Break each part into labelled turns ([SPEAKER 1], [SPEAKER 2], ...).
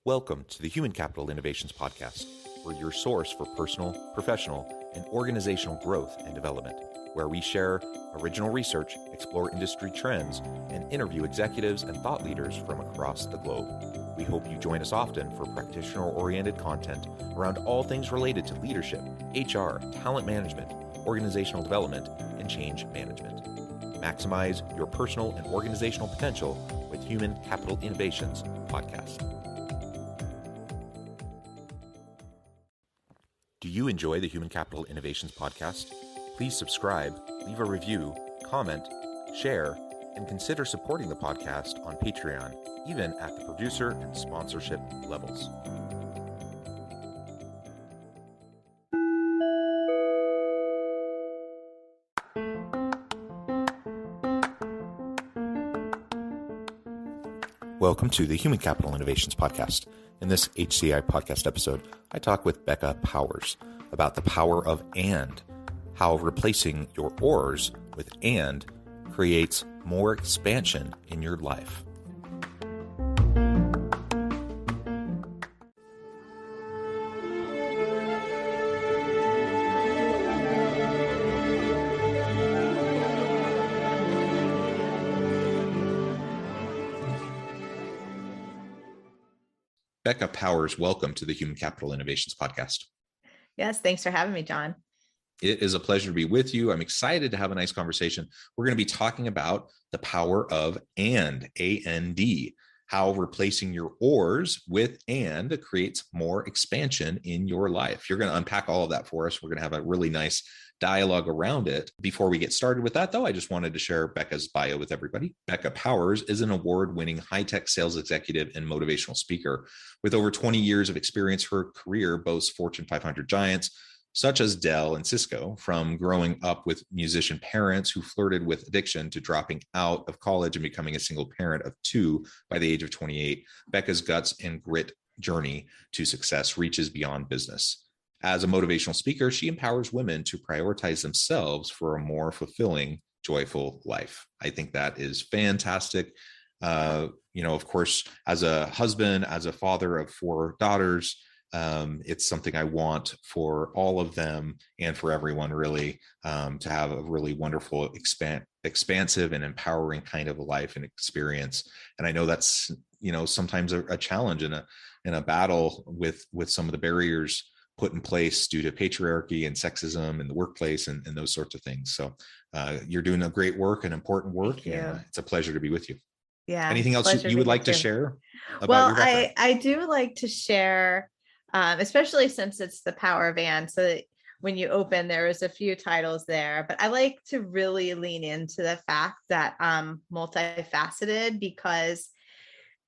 [SPEAKER 1] Welcome to the Human Capital Innovations Podcast. We're your source for personal, professional, and organizational growth and development, where we share original research, explore industry trends, and interview executives and thought leaders from across the globe. We hope you join us often for practitioner-oriented content around all things related to leadership, HR, talent management, organizational development, and change management. Maximize your personal and organizational potential with Human Capital Innovations Podcast. Do you enjoy the Human Capital Innovations Podcast? Please subscribe, leave a review, comment, share, and consider supporting the podcast on Patreon, even at the producer and sponsorship levels. Welcome to the Human Capital Innovations Podcast. In this HCI Podcast episode, I talk with Becca Powers about the power of and, how replacing your ORS with and creates more expansion in your life. Becca Powers, welcome to the Human Capital Innovations Podcast.
[SPEAKER 2] Yes, thanks for having me, John.
[SPEAKER 1] It is a pleasure to be with you. I'm excited to have a nice conversation. We're going to be talking about the power of and, A-N-D, how replacing your ORS with and creates more expansion in your life. You're going to unpack all of that for us. We're going to have a really nice dialogue around it. Before we get started with that, though, I just wanted to share Becca's bio with everybody. Becca Powers is an award-winning high-tech sales executive and motivational speaker. With over 20 years of experience, her career boasts Fortune 500 giants, such as Dell and Cisco, from growing up with musician parents who flirted with addiction to dropping out of college and becoming a single parent of two by the age of 28. Becca's guts and grit journey to success reaches beyond business. As a motivational speaker, she empowers women to prioritize themselves for a more fulfilling, joyful life. I think that is fantastic. Of course, as a husband, as a father of 4 daughters, it's something I want for all of them and for everyone really, to have a really wonderful, expansive and empowering kind of a life and experience. And I know that's, sometimes a challenge in a battle with some of the barriers put in place due to patriarchy and sexism in the workplace and those sorts of things. So you're doing a great work and important work, and it's a pleasure to be with you.
[SPEAKER 2] Yeah.
[SPEAKER 1] Anything else you would like to share about your background?
[SPEAKER 2] I do like to share, especially since it's the power of and. So that when you open, there was a few titles there, but I like to really lean into the fact that I'm multifaceted, because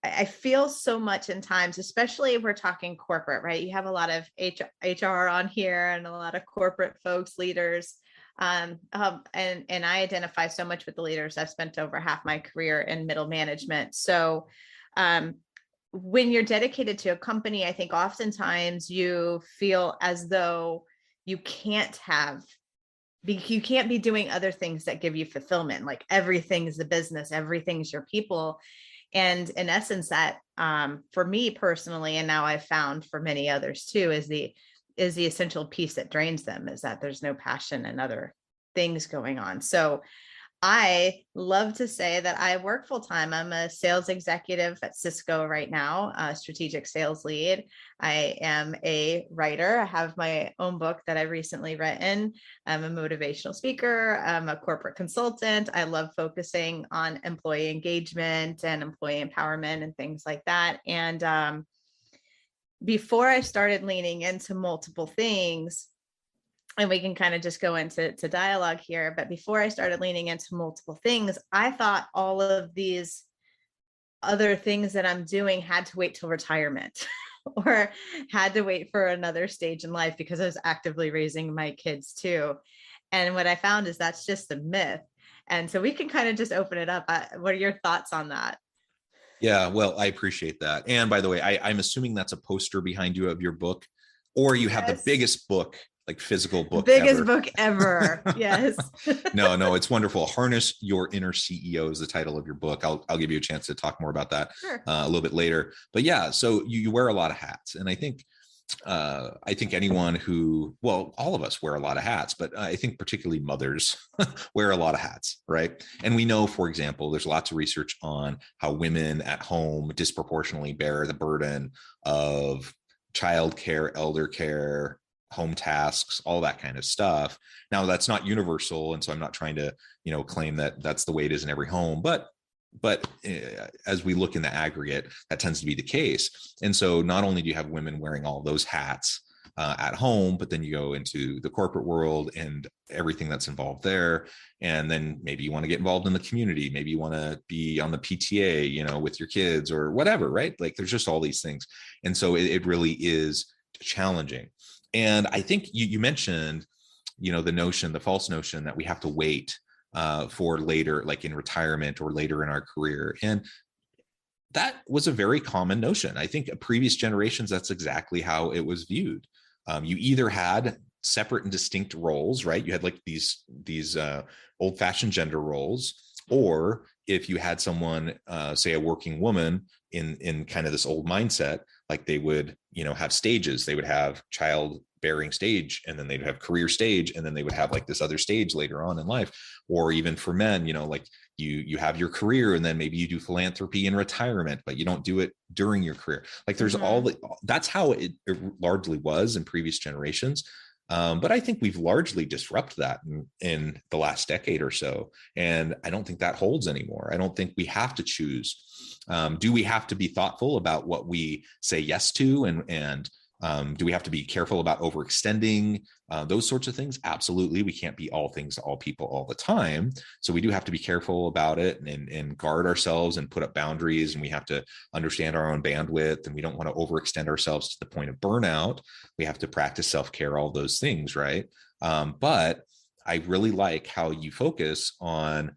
[SPEAKER 2] I feel so much in times, especially if we're talking corporate, right? You have a lot of HR on here and a lot of corporate folks, leaders. And I identify so much with the leaders. I've spent over half my career in middle management. So when you're dedicated to a company, I think oftentimes you feel as though you can't be doing other things that give you fulfillment. Like everything's the business, everything's your people. And in essence, that for me personally, and now I've found for many others too, is the essential piece that drains them, is that there's no passion and other things going on. So I love to say that I work full time. I'm a sales executive at Cisco right now, a strategic sales lead. I am a writer. I have my own book that I recently written. I'm a motivational speaker. I'm a corporate consultant. I love focusing on employee engagement and employee empowerment and things like that. And before I started leaning into multiple things, and we can kind of just go into dialogue here, but before I started leaning into multiple things, I thought all of these other things that I'm doing had to wait till retirement or had to wait for another stage in life, because I was actively raising my kids too. And what I found is that's just a myth. And so we can kind of just open it up. What are your thoughts on that?
[SPEAKER 1] Yeah, well, I appreciate that. And by the way, I'm assuming that's a poster behind you of your book, or you have the biggest book like physical
[SPEAKER 2] The
[SPEAKER 1] book
[SPEAKER 2] biggest
[SPEAKER 1] ever.
[SPEAKER 2] book ever. Yes.
[SPEAKER 1] No, it's wonderful. Harness Your Inner CEO is the title of your book. I'll give you a chance to talk more about that
[SPEAKER 2] Sure.
[SPEAKER 1] a little bit later. But yeah, so you wear a lot of hats, and I think anyone who, well, all of us wear a lot of hats, but I think particularly mothers wear a lot of hats, right? And we know, for example, there's lots of research on how women at home disproportionately bear the burden of childcare, elder care, home tasks, all that kind of stuff. Now, that's not universal, and so I'm not trying to, claim that that's the way it is in every home, but as we look in the aggregate, that tends to be the case. And so not only do you have women wearing all those hats at home, but then you go into the corporate world and everything that's involved there. And then maybe you want to get involved in the community. Maybe you want to be on the PTA, with your kids or whatever, right? Like there's just all these things. And so it really is challenging. And I think you mentioned, the false notion that we have to wait for later, like in retirement or later in our career. And that was a very common notion. I think previous generations, that's exactly how it was viewed. You either had separate and distinct roles, right? You had like these old-fashioned gender roles, or if you had someone, say a working woman in kind of this old mindset, like they would, have stages. They would have childbearing stage, and then they'd have career stage, and then they would have like this other stage later on in life. Or even for men, like you have your career, and then maybe you do philanthropy in retirement, but you don't do it during your career. Like there's that's how it largely was in previous generations. But I think we've largely disrupted that in the last decade or so. And I don't think that holds anymore. I don't think we have to choose. Do we have to be thoughtful about what we say yes to? And do we have to be careful about overextending those sorts of things? Absolutely. We can't be all things to all people all the time. So we do have to be careful about it and guard ourselves and put up boundaries. And we have to understand our own bandwidth, and we don't want to overextend ourselves to the point of burnout. We have to practice self-care, all those things, right? But I really like how you focus on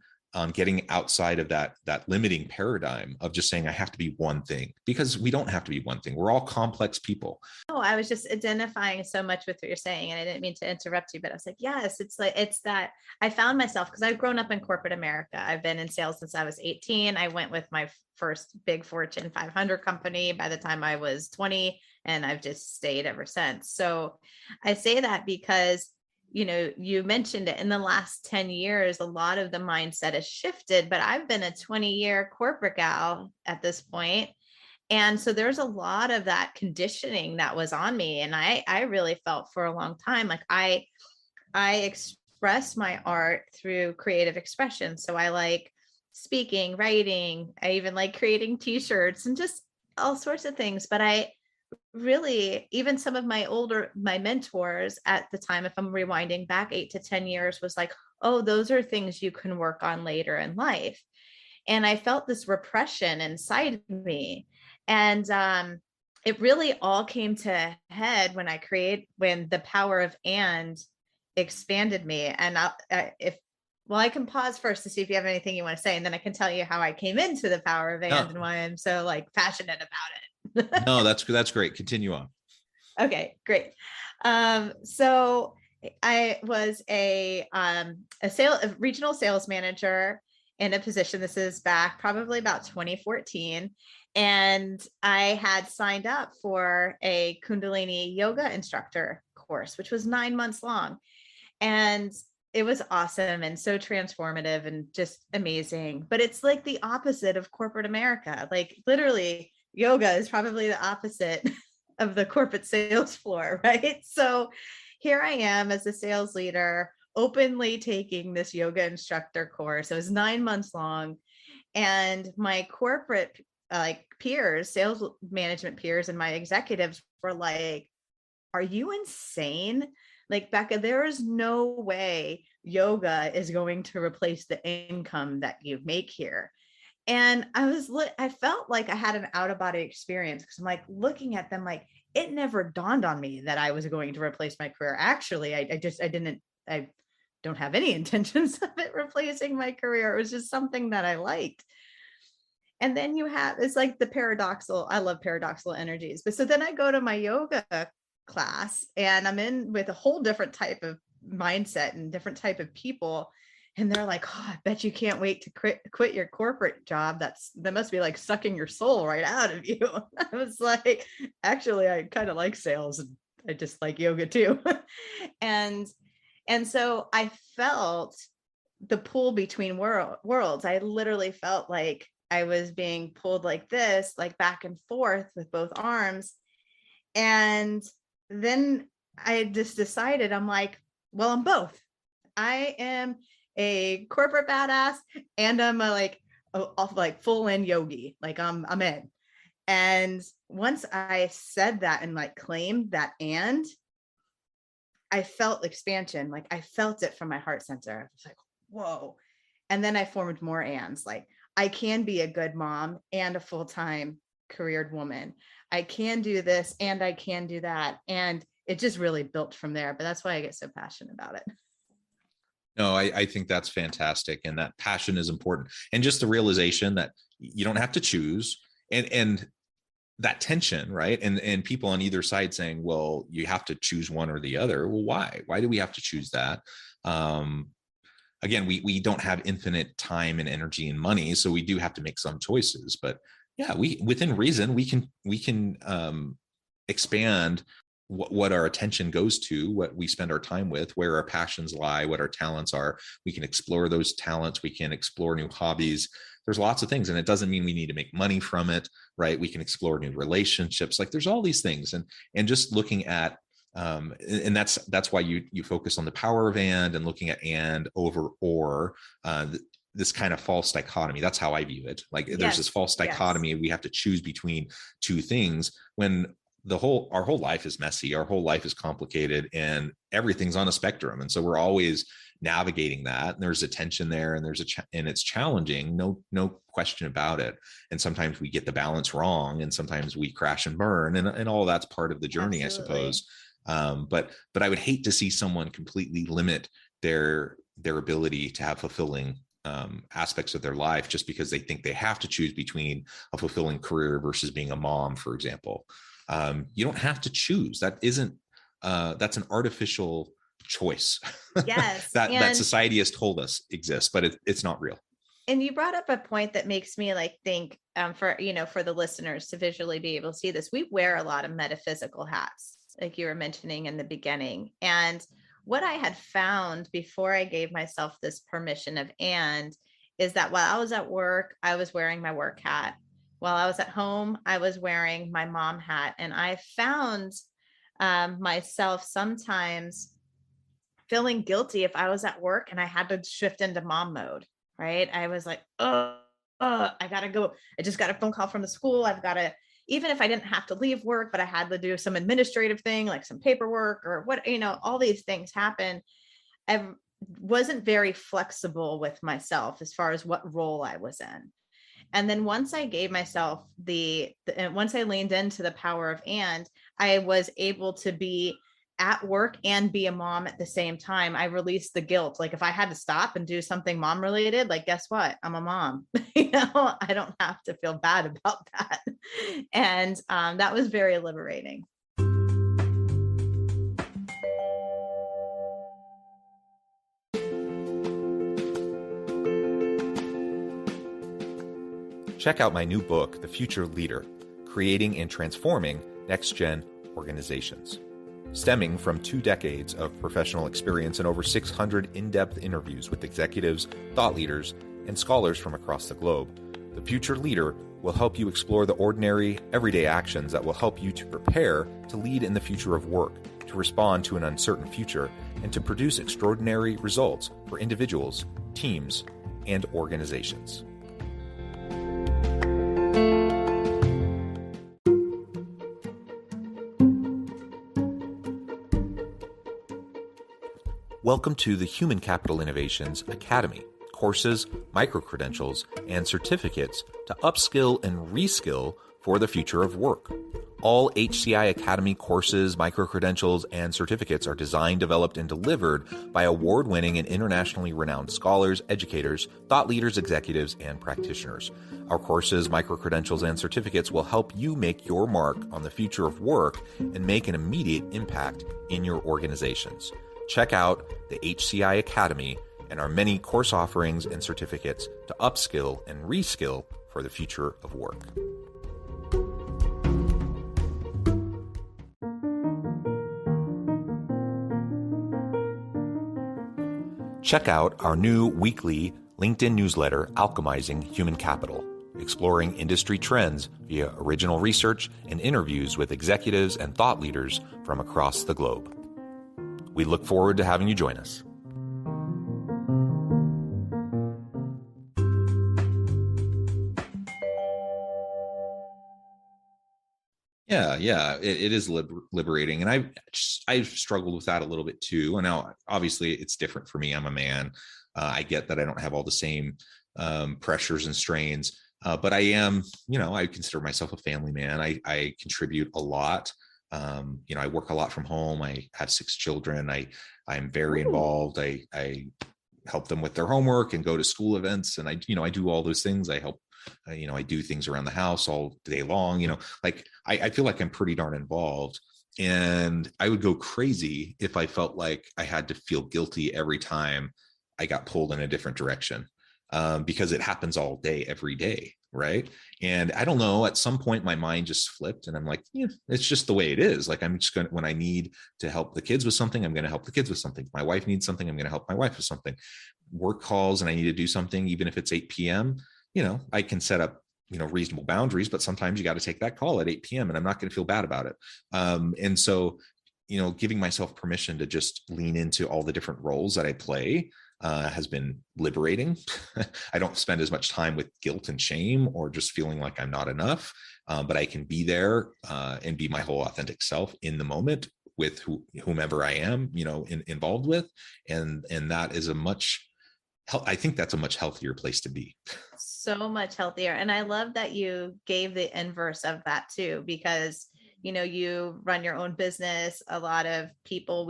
[SPEAKER 1] getting outside of that limiting paradigm of just saying I have to be one thing, because we don't have to be one thing. We're all complex people.
[SPEAKER 2] Oh, I was just identifying so much with what you're saying, and I didn't mean to interrupt you, but I was like, yes, it's that I found myself, because I've grown up in corporate America. I've been in sales since I was 18. I went with my first big Fortune 500 company by the time I was 20, and I've just stayed ever since. So I say that because you mentioned it in the last 10 years, a lot of the mindset has shifted, but I've been a 20-year corporate gal at this point. And so there's a lot of that conditioning that was on me. And I really felt for a long time, like I express my art through creative expression. So I like speaking, writing, I even like creating t-shirts and just all sorts of things. But I really, even some of my mentors at the time, if I'm rewinding back 8 to 10 years, was like, oh, those are things you can work on later in life. And I felt this repression inside me. And it really all came to head when the power of and expanded me. And I can pause first to see if you have anything you want to say, and then I can tell you how I came into the power of and why I'm so passionate about it.
[SPEAKER 1] No, that's great. Continue on.
[SPEAKER 2] Okay, great. So I was a regional sales manager in a position. This is back probably about 2014. And I had signed up for a Kundalini yoga instructor course, which was 9 months long. And it was awesome and so transformative and just amazing. But it's like the opposite of corporate America. Like literally, yoga is probably the opposite of the corporate sales floor, right? So here I am as a sales leader, openly taking this yoga instructor course. It was 9 months long. And my corporate peers, sales management peers, and my executives were like, are you insane? Like, Becca, there is no way yoga is going to replace the income that you make here. And I felt like I had an out of body experience, because I'm like looking at them, like it never dawned on me that I was going to replace my career. Actually, I don't have any intentions of it replacing my career. It was just something that I liked. And then it's like the paradoxical, I love paradoxical energies. But so then I go to my yoga class, and I'm in with a whole different type of mindset and different type of people. And they're like, oh, I bet you can't wait to quit your corporate job. That must be like sucking your soul right out of you. I was like, actually, I kind of like sales, and I just like yoga too. and so I felt the pull between worlds. I literally felt like I was being pulled like this, like back and forth with both arms. And then I just decided, I'm like, well, I'm both. I am a corporate badass, and I'm a full in yogi. Like I'm in. And once I said that and like claimed that, and I felt expansion. Like I felt it from my heart center. I was like, whoa. And then I formed more ands. Like I can be a good mom and a full-time careered woman. I can do this and I can do that. And it just really built from there. But that's why I get so passionate about it.
[SPEAKER 1] No, I think that's fantastic. And that passion is important. And just the realization that you don't have to choose, and that tension, right? And people on either side saying, well, you have to choose one or the other. Well, why? Why do we have to choose that? Again, we don't have infinite time and energy and money, so we do have to make some choices. But yeah, we within reason, we can expand what our attention goes to, what we spend our time with, where our passions lie, what our talents are. We can explore those talents. We can explore new hobbies. There's lots of things, and it doesn't mean we need to make money from it, right? We can explore new relationships. Like there's all these things, and just looking at, and that's why you focus on the power of and looking at and over or. This kind of false dichotomy. That's how I view it. Like there's this false dichotomy. Yes. We have to choose between two things when our whole life is messy. Our whole life is complicated, and everything's on a spectrum. And so we're always navigating that. And there's a tension there, and and it's challenging. No question about it. And sometimes we get the balance wrong, and sometimes we crash and burn, and all that's part of the journey, absolutely. I suppose. But I would hate to see someone completely limit their ability to have fulfilling aspects of their life just because they think they have to choose between a fulfilling career versus being a mom, for example. You don't have to choose. That's an artificial choice.
[SPEAKER 2] Yes.
[SPEAKER 1] that society has told us exists, but it's not real.
[SPEAKER 2] And you brought up a point that makes me like think for the listeners to visually be able to see this. We wear a lot of metaphysical hats, like you were mentioning in the beginning. And what I had found before I gave myself this permission of is that while I was at work, I was wearing my work hat. While I was at home, I was wearing my mom hat. And I found myself sometimes feeling guilty if I was at work and I had to shift into mom mode, right? I was like, I got to go. I just got a phone call from the school. I've got to, even if I didn't have to leave work, but I had to do some administrative thing, like some paperwork or what, all these things happen. I wasn't very flexible with myself as far as what role I was in. And then once I gave myself once I leaned into the power of I was able to be at work and be a mom at the same time. I released the guilt. Like if I had to stop and do something mom related, like, guess what? I'm a mom, I don't have to feel bad about that. And that was very liberating.
[SPEAKER 1] Check out my new book, The Future Leader, Creating and Transforming Next-Gen Organizations. Stemming from 2 decades of professional experience and over 600 in-depth interviews with executives, thought leaders, and scholars from across the globe, The Future Leader will help you explore the ordinary, everyday actions that will help you to prepare to lead in the future of work, to respond to an uncertain future, and to produce extraordinary results for individuals, teams, and organizations. Welcome to the Human Capital Innovations Academy. Courses, micro-credentials, and certificates to upskill and reskill for the future of work. All HCI Academy courses, micro-credentials, and certificates are designed, developed, and delivered by award-winning and internationally renowned scholars, educators, thought leaders, executives, and practitioners. Our courses, micro-credentials, and certificates will help you make your mark on the future of work and make an immediate impact in your organizations. Check out the HCI Academy and our many course offerings and certificates to upskill and reskill for the future of work. Check out our new weekly LinkedIn newsletter, Alchemizing Human Capital, exploring industry trends via original research and interviews with executives and thought leaders from across the globe. We look forward to having you join us. Yeah, it is liberating, and I've struggled with that a little bit too. And now, obviously, it's different for me. I'm a man. I get that I don't have all the same pressures and strains, but I am. I consider myself a family man. I contribute a lot. I work a lot from home. I have 6 children. I'm very involved. I help them with their homework and go to school events, and I do all those things. I help. I do things around the house all day long, I feel like I'm pretty darn involved, and I would go crazy if I felt like I had to feel guilty every time I got pulled in a different direction, because it happens all day, every day. Right. And I don't know, at some point my mind just flipped and I'm like, it's just the way it is. Like, I'm just going to, when I need to help the kids with something, I'm going to help the kids with something. My wife needs something, I'm going to help my wife with something. Work calls and I need to do something, even if it's 8 p.m., I can set up, reasonable boundaries, but sometimes you got to take that call at 8 p.m. and I'm not going to feel bad about it. And so, giving myself permission to just lean into all the different roles that I play has been liberating. I don't spend as much time with guilt and shame or just feeling like I'm not enough, but I can be there and be my whole authentic self in the moment with whomever I am, involved with. And that is I think that's a much healthier place to be.
[SPEAKER 2] So much healthier. And I love that you gave the inverse of that too, because, you run your own business. A lot of people,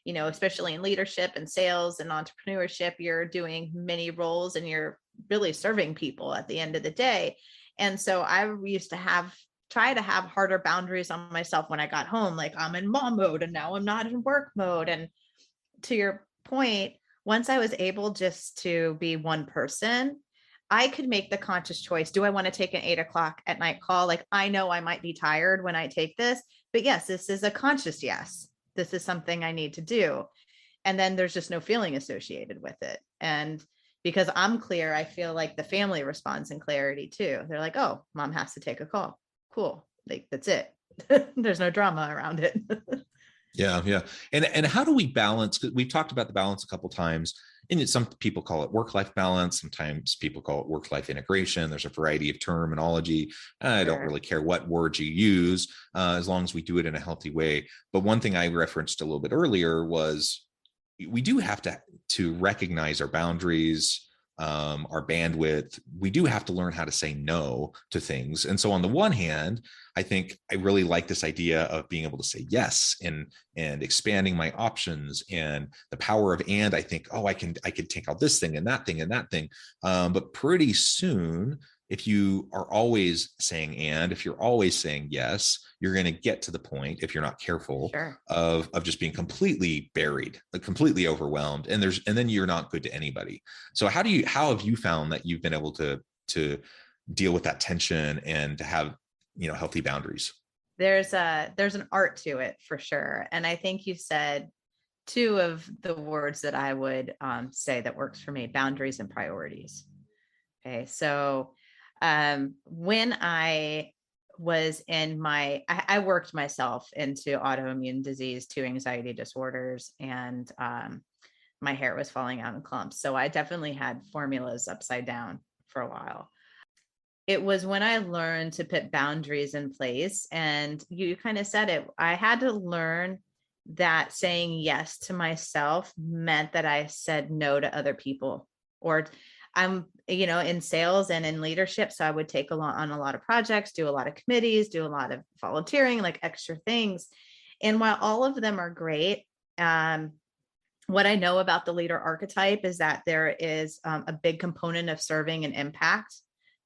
[SPEAKER 2] especially in leadership and sales and entrepreneurship, you're doing many roles and you're really serving people at the end of the day. And so I used to try to have harder boundaries on myself when I got home, like I'm in mom mode and now I'm not in work mode. And to your point, once I was able just to be one person, I could make the conscious choice. Do I want to take an 8:00 at night call? Like, I know I might be tired when I take this, but yes, this is a conscious yes. This is something I need to do. And then there's just no feeling associated with it. And because I'm clear, I feel like the family responds in clarity too. They're like, oh, mom has to take a call. Cool. Like, that's it. There's no drama around it.
[SPEAKER 1] Yeah. And how do we balance? Because we've talked about the balance a couple of times, and some people call it work-life balance. Sometimes people call it work-life integration. There's a variety of terminology. I don't really care what words you use, as long as we do it in a healthy way. But one thing I referenced a little bit earlier was we do have to recognize our boundaries, our bandwidth. We do have to learn how to say no to things. And so on the one hand, I think I really like this idea of being able to say yes and expanding my options and the power of, and I think, I could take out this thing and that thing and that thing. But pretty soon, if you are always saying, and if you're always saying yes, you're going to get to the point, if you're not careful, of just being completely buried, like completely overwhelmed. And then you're not good to anybody. So how have you found that you've been able to deal with that tension and to have, healthy boundaries?
[SPEAKER 2] There's an art to it for sure. And I think you said 2 of the words that I would say that works for me: boundaries and priorities. Okay. So when I was I worked myself into autoimmune disease, 2 anxiety disorders, and my hair was falling out in clumps. So I definitely had formulas upside down for a while. It was when I learned to put boundaries in place, and you kind of said it, I had to learn that saying yes to myself meant that I said no to other people, or I'm, in sales and in leadership. So I would take on a lot of projects, do a lot of committees, do a lot of volunteering, like extra things. And while all of them are great, what I know about the leader archetype is that there is a big component of serving and impact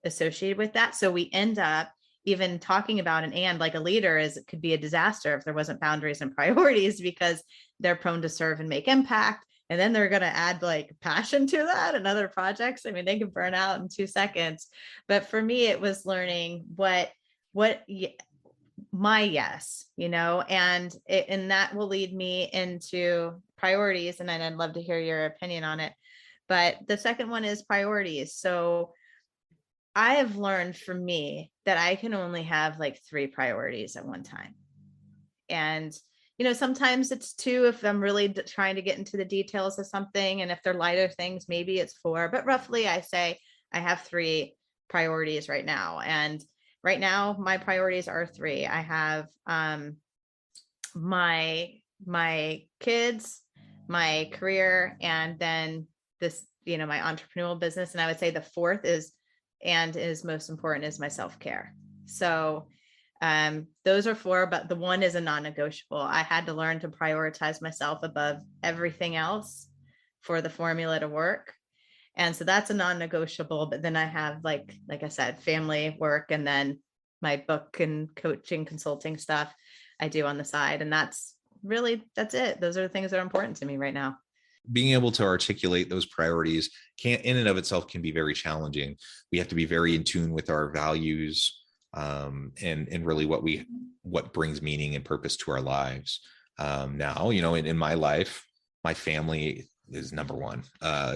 [SPEAKER 2] associated with that. So we end up even talking about like a leader could be a disaster if there wasn't boundaries and priorities, because they're prone to serve and make impact. And then they're going to add like passion to that and other projects. I mean, they can burn out in 2 seconds. But for me, it was learning what my yes, and that will lead me into priorities. And then I'd love to hear your opinion on it. But the second one is priorities. So I have learned for me that I can only have like 3 priorities at one time. And, sometimes it's 2 if I'm really trying to get into the details of something. And if they're lighter things, maybe it's 4. But roughly I say I have 3 priorities right now. And right now my priorities are 3. I have my kids, my career, and then this, my entrepreneurial business. And I would say the 4th is most important is my self-care. So those are 4, but the 1 is a non-negotiable. I had to learn to prioritize myself above everything else for the formula to work. And so that's a non-negotiable. But then I have, like I said, family, work, and then my book and coaching, consulting stuff I do on the side. And that's it. Those are the things that are important to me right now.
[SPEAKER 1] Being able to articulate those priorities in and of itself can be very challenging. We have to be very in tune with our values, and really what brings meaning and purpose to our lives. Now, in my life, my family is number 1.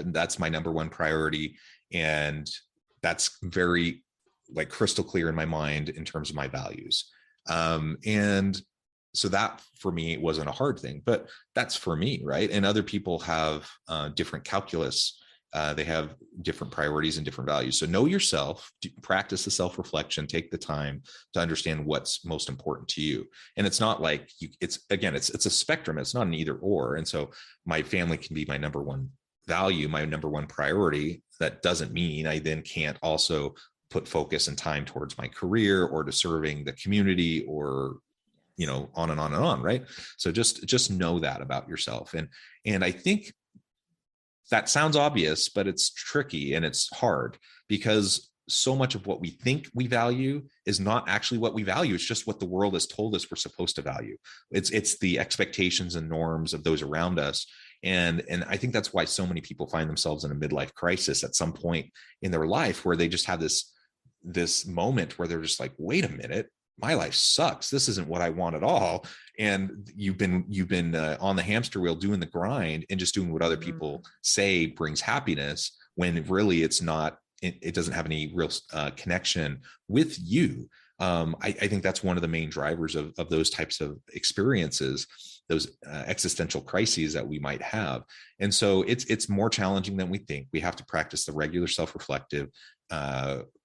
[SPEAKER 1] That's my number 1 priority. And that's very like crystal clear in my mind in terms of my values. And so that for me wasn't a hard thing, but that's for me, right? And other people have different calculus. They have different priorities and different values. So know yourself, practice the self-reflection, take the time to understand what's most important to you. And it's not like it's a spectrum. It's not an either or. And so my family can be my number 1 value, my number 1 priority. That doesn't mean I then can't also put focus and time towards my career or to serving the community or on and on and on, right? So just know that about yourself. And I think that sounds obvious, but it's tricky and it's hard because so much of what we think we value is not actually what we value. It's just what the world has told us we're supposed to value. It's the expectations and norms of those around us. And I think that's why so many people find themselves in a midlife crisis at some point in their life, where they just have this moment where they're just like, wait a minute, my life sucks. This isn't what I want at all. And you've been on the hamster wheel doing the grind and just doing what other people say brings happiness, when really it's not. It doesn't have any real connection with you. I think that's one of the main drivers of those types of experiences, those existential crises that we might have. And so it's more challenging than we think. We have to practice the regular self-reflective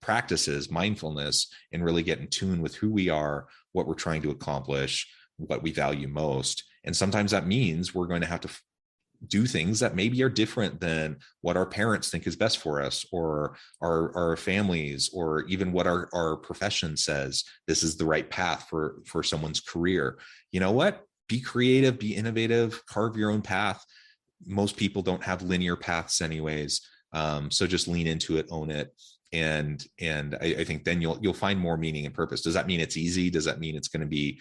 [SPEAKER 1] practices, mindfulness, and really get in tune with who we are, what we're trying to accomplish, what we value most. And sometimes that means we're going to have to do things that maybe are different than what our parents think is best for us, or our families, or even what our profession says this is the right path for someone's career. You know what? Be creative, be innovative, carve your own path. Most people don't have linear paths anyways. So just lean into it, own it. And I think then you'll find more meaning and purpose. Does that mean it's easy? Does that mean it's going to be,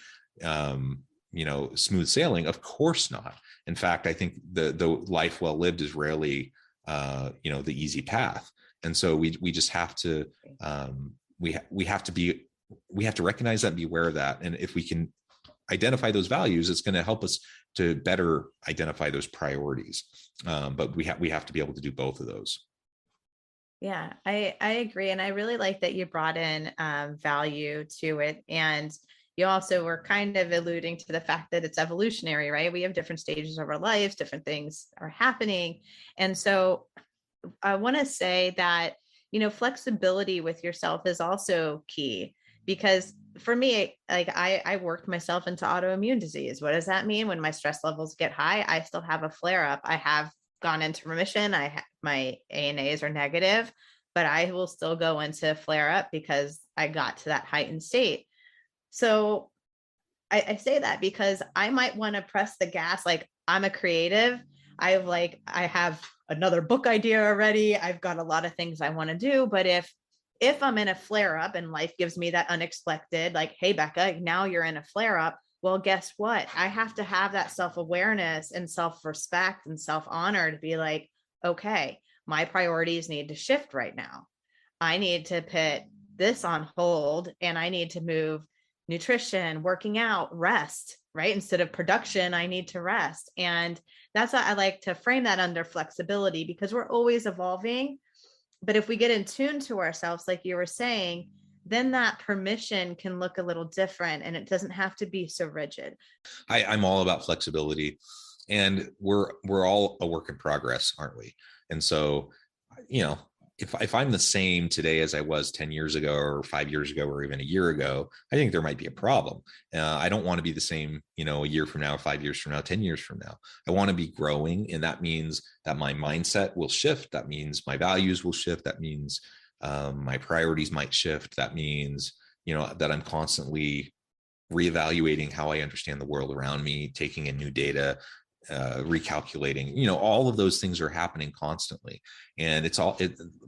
[SPEAKER 1] smooth sailing? Of course not. In fact, I think the life well lived is rarely, the easy path. And so we just have to, we have to recognize that and be aware of that. And if we can identify those values, it's going to help us to better identify those priorities. But we have to be able to do both of those.
[SPEAKER 2] Yeah, I agree. And I really like that you brought in value to it. And you also were kind of alluding to the fact that it's evolutionary, right? We have different stages of our lives, different things are happening. And so I want to say that, flexibility with yourself is also key, because for me, like I worked myself into autoimmune disease. What does that mean? When my stress levels get high, I still have a flare up. I have gone into remission. My ANAs are negative, but I will still go into flare up because I got to that heightened state. So I say that because I might want to press the gas. Like, I'm a creative. I have another book idea already. I've got a lot of things I want to do. But if I'm in a flare up and life gives me that unexpected, like, hey, Becca, now you're in a flare up. Well, guess what? I have to have that self-awareness and self-respect and self-honor to be like, okay, my priorities need to shift right now. I need to put this on hold, and I need to move nutrition, working out, rest, right? Instead of production, I need to rest. And that's why I like to frame that under flexibility, because we're always evolving. But if we get in tune to ourselves, like you were saying, then that permission can look a little different, and it doesn't have to be so rigid.
[SPEAKER 1] I'm all about flexibility, and we're all a work in progress, aren't we? And so, if I'm the same today as I was 10 years ago or 5 years ago or even a year ago, I think there might be a problem. I don't want to be the same, a year from now, 5 years from now, 10 years from now. I want to be growing. And that means that my mindset will shift. That means my values will shift. That means my priorities might shift. That means, that I'm constantly reevaluating how I understand the world around me, taking in new data, recalculating, all of those things are happening constantly. And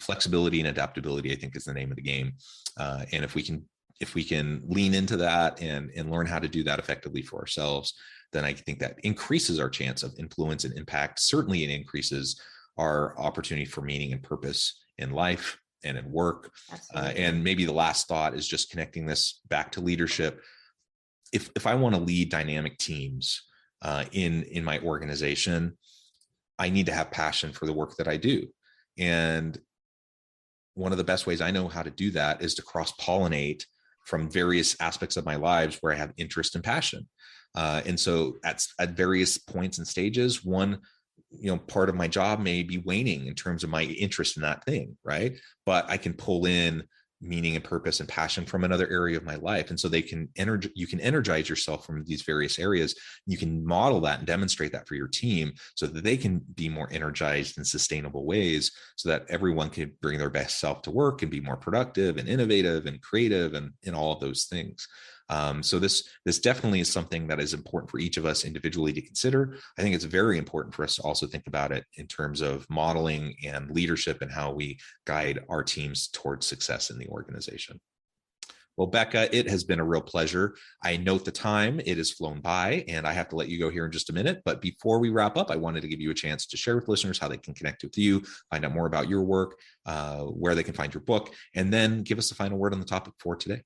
[SPEAKER 1] flexibility and adaptability, I think, is the name of the game. And if we can lean into that and learn how to do that effectively for ourselves, then I think that increases our chance of influence and impact. Certainly it increases our opportunity for meaning and purpose in life and in work. And maybe the last thought is just connecting this back to leadership. If I want to lead dynamic teams, in my organization, I need to have passion for the work that I do. And one of the best ways I know how to do that is to cross-pollinate from various aspects of my lives where I have interest and passion. And so at various points and stages, one, part of my job may be waning in terms of my interest in that thing, right? But I can pull in meaning and purpose and passion from another area of my life. And so you can energize yourself from these various areas. You can model that and demonstrate that for your team so that they can be more energized in sustainable ways, so that everyone can bring their best self to work and be more productive and innovative and creative and all of those things. So this definitely is something that is important for each of us individually to consider. I think it's very important for us to also think about it in terms of modeling and leadership and how we guide our teams towards success in the organization. Well, Becca, it has been a real pleasure. I note the time, it has flown by, and I have to let you go here in just a minute. But before we wrap up, I wanted to give you a chance to share with listeners how they can connect with you, find out more about your work, where they can find your book, and then give us the final word on the topic for today.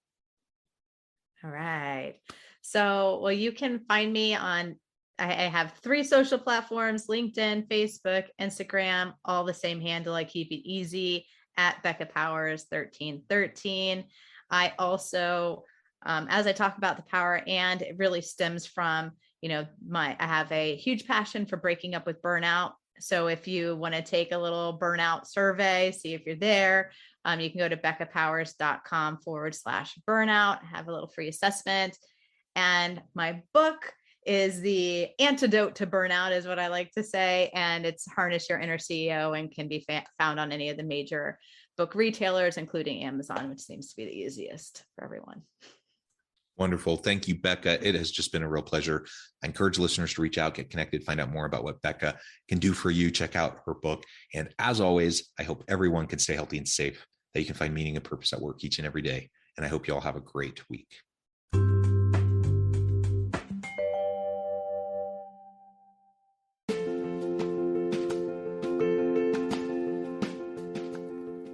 [SPEAKER 2] All right. So, well, you can find me on, I have 3 social platforms: LinkedIn, Facebook, Instagram, all the same handle. I keep it easy at Becca Powers 1313. I also, as I talk about the power, and it really stems from, I have a huge passion for breaking up with burnout. So if you want to take a little burnout survey, see if you're there, you can go to beccapowers.com/burnout, have a little free assessment. And my book is the antidote to burnout, is what I like to say. And it's Harness Your Inner CEO, and can be found on any of the major book retailers, including Amazon, which seems to be the easiest for everyone.
[SPEAKER 1] Wonderful. Thank you, Becca. It has just been a real pleasure. I encourage listeners to reach out, get connected, find out more about what Becca can do for you. Check out her book. And as always, I hope everyone can stay healthy and safe, that you can find meaning and purpose at work each and every day. And I hope you all have a great week.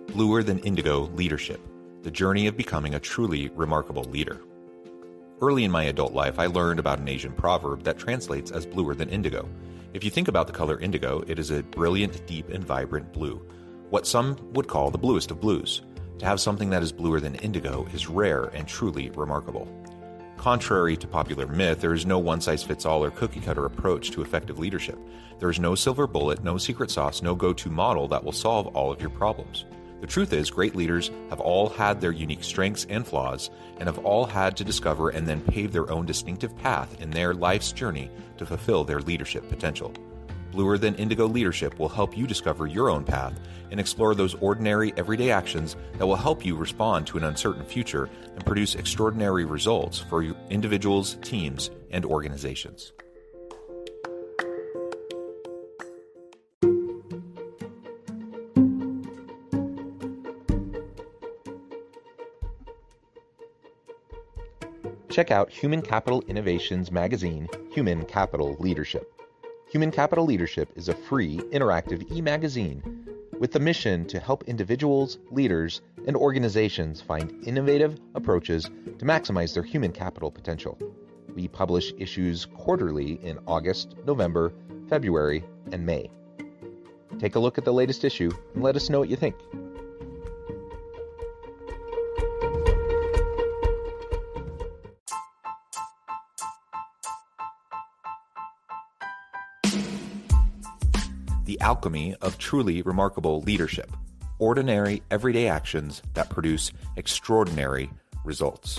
[SPEAKER 1] Bluer Than Indigo Leadership, the journey of becoming a truly remarkable leader. Early in my adult life, I learned about an Asian proverb that translates as bluer than indigo. If you think about the color indigo, it is a brilliant, deep, and vibrant blue, what some would call the bluest of blues. To have something that is bluer than indigo is rare and truly remarkable. Contrary to popular myth, there is no one-size-fits-all or cookie-cutter approach to effective leadership. There is no silver bullet, no secret sauce, no go-to model that will solve all of your problems. The truth is, great leaders have all had their unique strengths and flaws, and have all had to discover and then pave their own distinctive path in their life's journey to fulfill their leadership potential. Bluer Than Indigo Leadership will help you discover your own path and explore those ordinary, everyday actions that will help you respond to an uncertain future and produce extraordinary results for individuals, teams, and organizations. Check out Human Capital Innovations magazine, Human Capital Leadership. Human Capital Leadership is a free, interactive e-magazine with the mission to help individuals, leaders, and organizations find innovative approaches to maximize their human capital potential. We publish issues quarterly in August, November, February, and May. Take a look at the latest issue and let us know what you think. The alchemy of truly remarkable leadership. Ordinary, everyday actions that produce extraordinary results.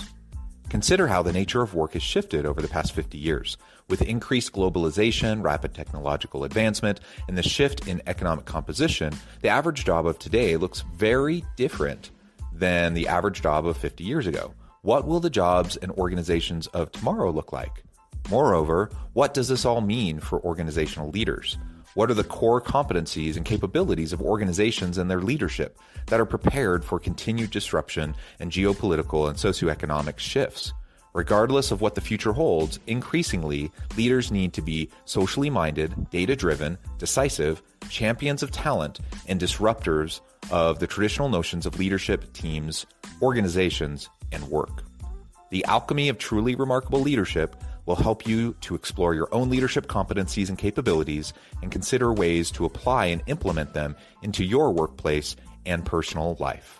[SPEAKER 1] Consider how the nature of work has shifted over the past 50 years. With increased globalization, rapid technological advancement, and the shift in economic composition, the average job of today looks very different than the average job of 50 years ago. What will the jobs and organizations of tomorrow look like? Moreover, what does this all mean for organizational leaders? What are the core competencies and capabilities of organizations and their leadership that are prepared for continued disruption and geopolitical and socioeconomic shifts? Regardless of what the future holds, increasingly, leaders need to be socially minded, data-driven, decisive, champions of talent, and disruptors of the traditional notions of leadership, teams, organizations, and work. The alchemy of truly remarkable leadership will help you to explore your own leadership competencies and capabilities and consider ways to apply and implement them into your workplace and personal life.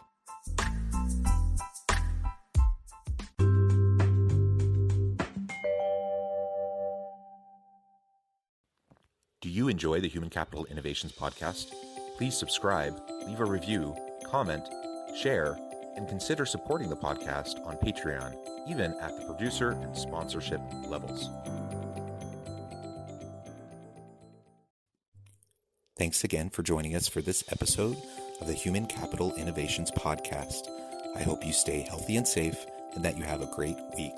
[SPEAKER 1] Do you enjoy the Human Capital Innovations podcast? Please subscribe, leave a review, comment, share, and consider supporting the podcast on Patreon, even at the producer and sponsorship levels. Thanks again for joining us for this episode of the Human Capital Innovations podcast. I hope you stay healthy and safe and that you have a great week.